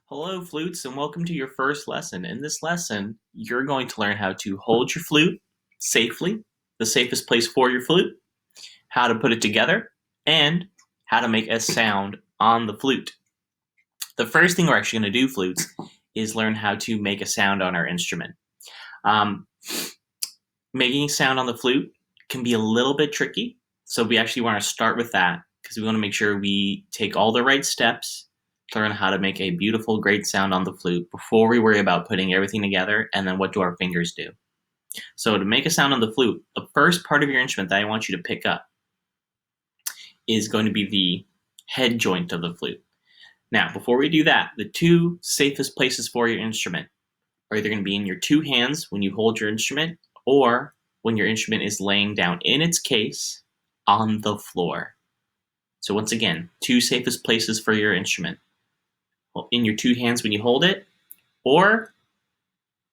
Hello, flutes, and welcome to your first lesson. In this lesson, you're going to learn how to hold your flute safely, the safest place for your flute, how to put it together, and how to make a sound on the flute. The first thing we're actually going to do, flutes, is learn how to make a sound on our instrument. Um, Making a sound on the flute can be a little bit tricky, so we actually want to start with that because we want to make sure we take all the right steps to learn how to make a beautiful, great sound on the flute before we worry about putting everything together and then what do our fingers do. So to make a sound on the flute, the first part of your instrument that I want you to pick up is going to be the head joint of the flute. Now, before we do that, the two safest places for your instrument are either going to be in your two hands when you hold your instrument or when your instrument is laying down in its case on the floor. So once again, two safest places for your instrument. In your two hands when you hold it, or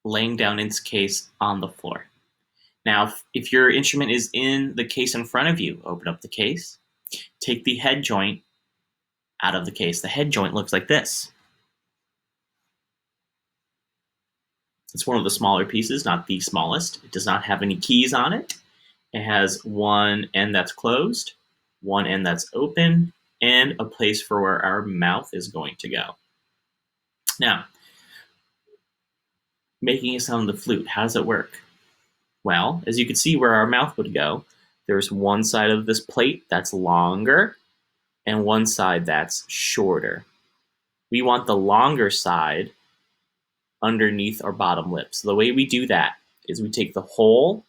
laying down in its case on the floor. Now, if your instrument is in the case in front of you, open up the case, take the head joint out of the case. The head joint looks like this. It's one of the smaller pieces, not the smallest. It does not have any keys on it. It has one end that's closed, one end that's open, and a place for where our mouth is going to go. Now, making a sound on the flute, how does it work? Well, as you can see where our mouth would go, there's one side of this plate that's longer and one side that's shorter. We want the longer side underneath our bottom lip. So the way we do that is we take the hole,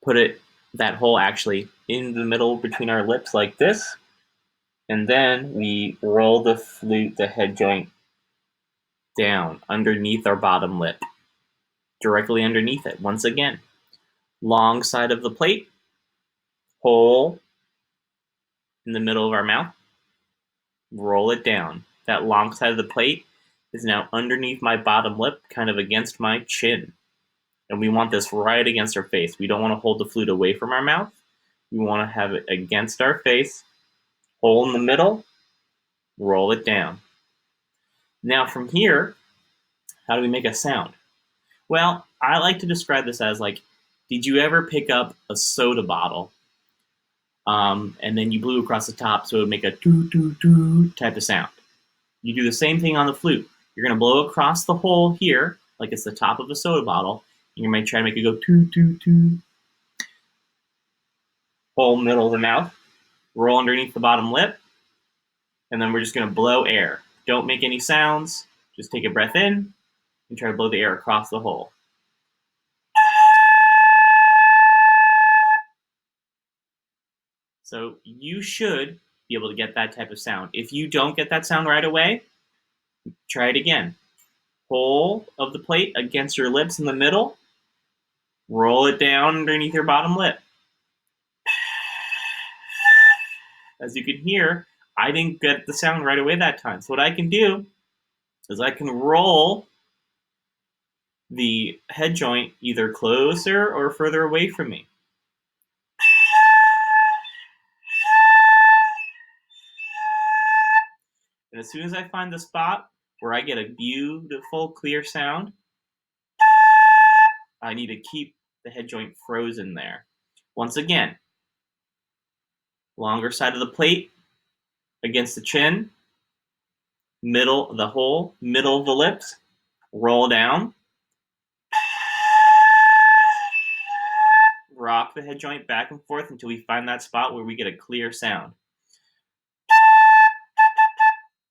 put that hole actually in the middle between our lips like this, and then we roll the flute, the head joint, down underneath our bottom lip, directly underneath it. Once again, long side of the plate, hole in the middle of our mouth, roll it down. That long side of the plate is now underneath my bottom lip, kind of against my chin. And we want this right against our face. We don't want to hold the flute away from our mouth. We want to have it against our face, hole in the middle, roll it down. Now from here, how do we make a sound? Well, I like to describe this as like, did you ever pick up a soda bottle and then you blew across the top so it would make a doo doo doo type of sound? You do the same thing on the flute. You're going to blow across the hole here, like it's the top of a soda bottle. And you're going to try to make it go toot, toot, toot. Hole middle of the mouth, roll underneath the bottom lip, and then we're just going to blow air. Don't make any sounds. Just take a breath in and try to blow the air across the hole. So you should be able to get that type of sound. If you don't get that sound right away, try it again. Hole of the plate against your lips in the middle, roll it down underneath your bottom lip. As you can hear, I didn't get the sound right away that time. So what I can do is I can roll the head joint either closer or further away from me. And as soon as I find the spot where I get a beautiful, clear sound, I need to keep the head joint frozen there. Once again, longer side of the plate against the chin, middle of the hole, middle of the lips, roll down, rock the head joint back and forth until we find that spot where we get a clear sound.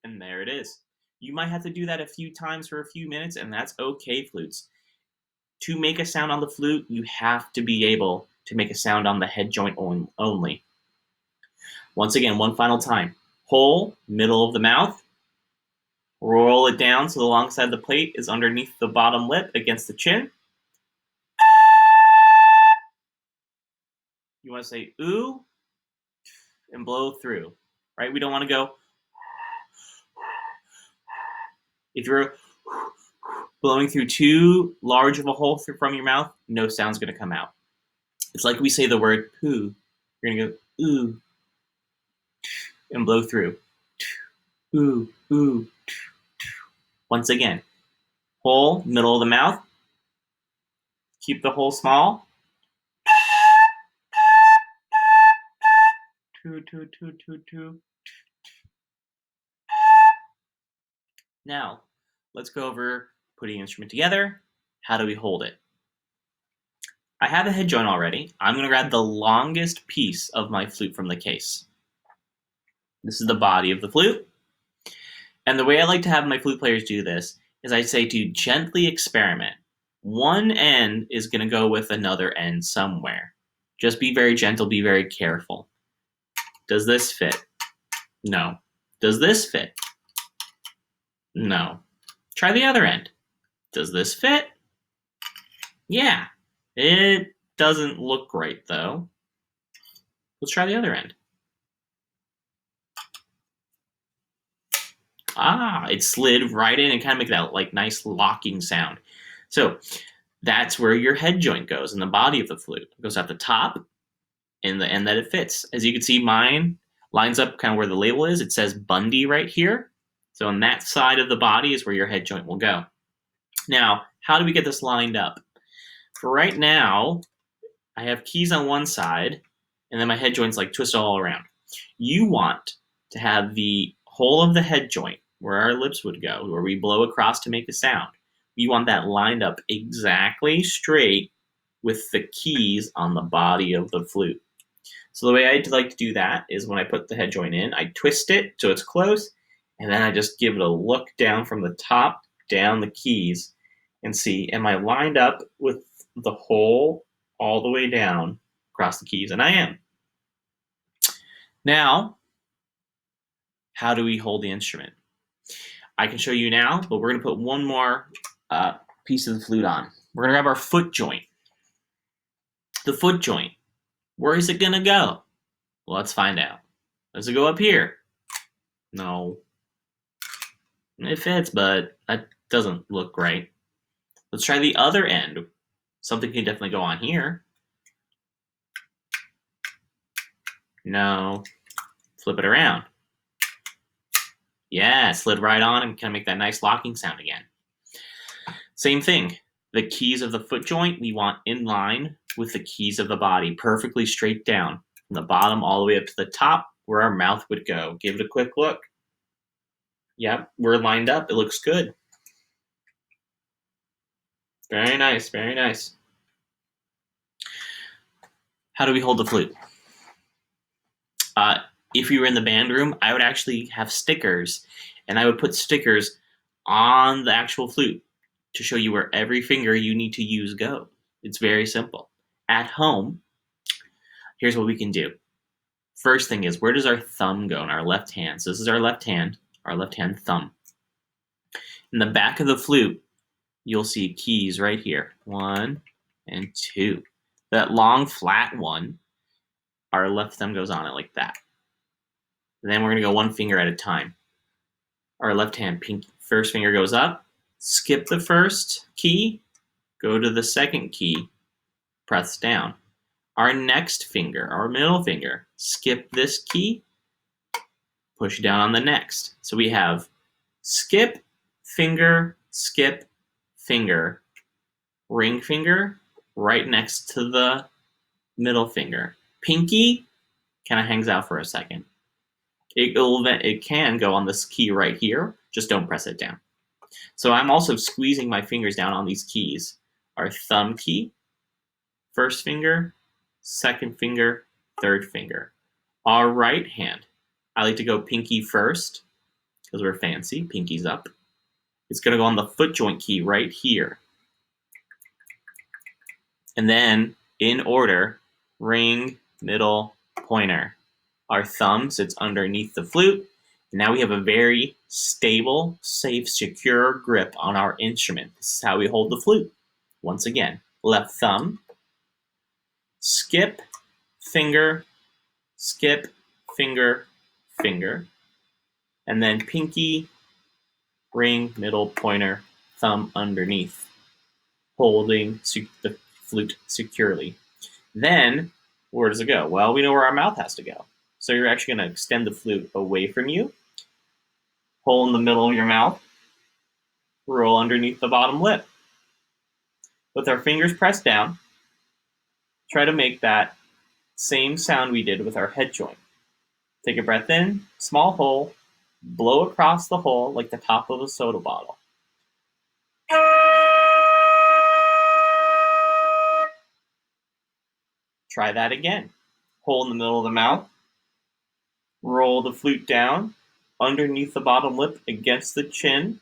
And there it is. You might have to do that a few times for a few minutes, and that's okay, flutes. To make a sound on the flute, you have to be able to make a sound on the head joint only. Once again, one final time. Hole, middle of the mouth. Roll it down so the long side of the plate is underneath the bottom lip against the chin. You want to say ooh and blow through, right? We don't want to go. If you're blowing through too large of a hole from your mouth, no sound's going to come out. It's like we say the word poo. You're going to go ooh and blow through. ooh, ooh. Once again, hole, middle of the mouth. Keep the hole small. Toot, toot, toot, toot, toot. Now, let's go over putting the instrument together. How do we hold it? I have a head joint already. I'm going to grab the longest piece of my flute from the case. This is the body of the flute. And the way I like to have my flute players do this is I say to gently experiment. One end is going to go with another end somewhere. Just be very gentle, be very careful. Does this fit? No. Does this fit? No. Try the other end. Does this fit? Yeah. It doesn't look great though. Let's try the other end. Ah, it slid right in and kind of make that like nice locking sound. So that's where your head joint goes in the body of the flute. It goes at the top and the end that it fits. As you can see, mine lines up kind of where the label is. It says Bundy right here. So on that side of the body is where your head joint will go. Now, how do we get this lined up? For right now, I have keys on one side, and then my head joint's like twisted all around. You want to have the whole of the head joint, where our lips would go, where we blow across to make a sound. You want that lined up exactly straight with the keys on the body of the flute. So the way I like to do that is when I put the head joint in, I twist it so it's close, and then I just give it a look down from the top down the keys and see, am I lined up with the hole all the way down across the keys? And I am. Now, how do we hold the instrument? I can show you now, but we're going to put one more piece of the flute on. We're going to grab our foot joint. The foot joint. Where is it going to go? Well, let's find out. Does it go up here? No. It fits, but that doesn't look right. Let's try the other end. Something can definitely go on here. No. Flip it around. Yeah, it slid right on and kind of make that nice locking sound again. Same thing. The keys of the foot joint we want in line with the keys of the body, perfectly straight down from the bottom all the way up to the top where our mouth would go. Give it a quick look. Yep, we're lined up. It looks good. Very nice, very nice. How do we hold the flute? If you were in the band room, I would actually have stickers, and I would put stickers on the actual flute to show you where every finger you need to use goes. It's very simple. At home, here's what we can do. First thing is, where does our thumb go in our left hand? So this is our left hand thumb. In the back of the flute, you'll see keys right here. 1 and 2. That long flat one, our left thumb goes on it like that. And then we're going to go one finger at a time. Our left hand first finger goes up, skip the first key, go to the second key, press down. Our next finger, our middle finger, skip this key, push down on the next. So we have skip, finger, ring finger, right next to the middle finger. Pinky kind of hangs out for a second. It can go on this key right here, just don't press it down. So I'm also squeezing my fingers down on these keys. Our thumb key, first finger, second finger, third finger. Our right hand, I like to go pinky first, because we're fancy, pinky's up. It's going to go on the foot joint key right here. And then, in order, ring, middle, pointer. Our thumb sits underneath the flute. And now we have a very stable, safe, secure grip on our instrument. This is how we hold the flute. Once again, left thumb, skip, finger, finger, and then pinky, ring, middle, pointer, thumb underneath, holding the flute securely. Then, where does it go? Well, we know where our mouth has to go. So you're actually going to extend the flute away from you, hole in the middle of your mouth, roll underneath the bottom lip. With our fingers pressed down, try to make that same sound we did with our head joint. Take a breath in, small hole, blow across the hole like the top of a soda bottle. Try that again. Hole in the middle of the mouth, roll the flute down underneath the bottom lip against the chin.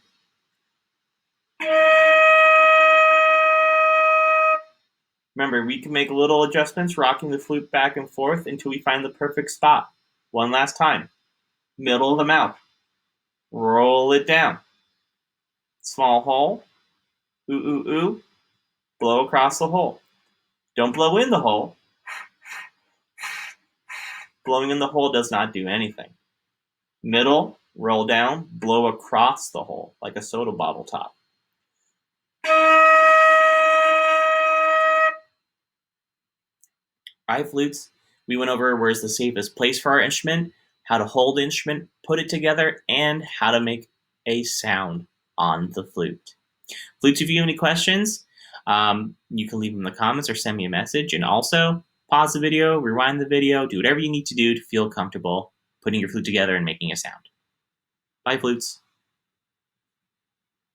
Remember, we can make little adjustments, rocking the flute back and forth until we find the perfect spot. One last time. Middle of the mouth. Roll it down. Small hole. Ooh, ooh, ooh. Blow across the hole. Don't blow in the hole. Blowing in the hole does not do anything. Middle, roll down, blow across the hole like a soda bottle top. Alright, flutes, we went over where's the safest place for our instrument, how to hold the instrument, put it together, and how to make a sound on the flute. Flutes, if you have any questions, you can leave them in the comments or send me a message. And also, pause the video, rewind the video, do whatever you need to do to feel comfortable putting your flute together and making a sound. Bye, flutes.